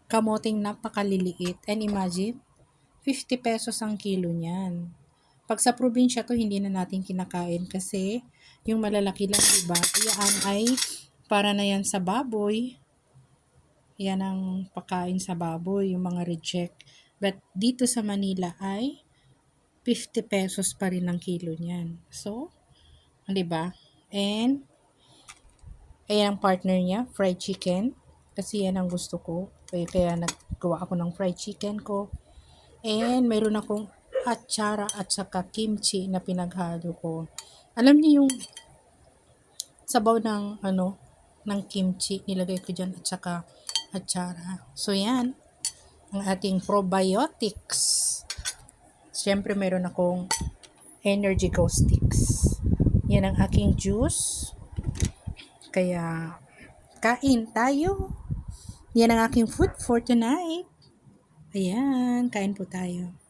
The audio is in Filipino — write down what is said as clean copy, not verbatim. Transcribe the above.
kamoting napakaliliit. And imagine, 50 pesos ang kilo niyan. Pag sa probinsya to, hindi na natin kinakain kasi yung malalaki lang, diba? Yan ay para na yan sa baboy. Yan ang pakain sa baboy, yung mga reject. But dito sa Manila ay 50 pesos pa rin ang kilo niyan. So, diba? And, ayan ang partner niya, fried chicken. Kasi yan ang gusto ko. Kaya naggawa ako ng fried chicken ko. And mayroon akong atsara at saka kimchi na pinaghalo ko. Alam niyo yung sabaw ng ng kimchi, nilagay ko dyan at saka atsara. So yan, ang ating probiotics. Siyempre mayroon akong energy go sticks. Yan ang aking juice. Kaya kain tayo. Yan ang aking food for tonight. Ayan, kain po tayo.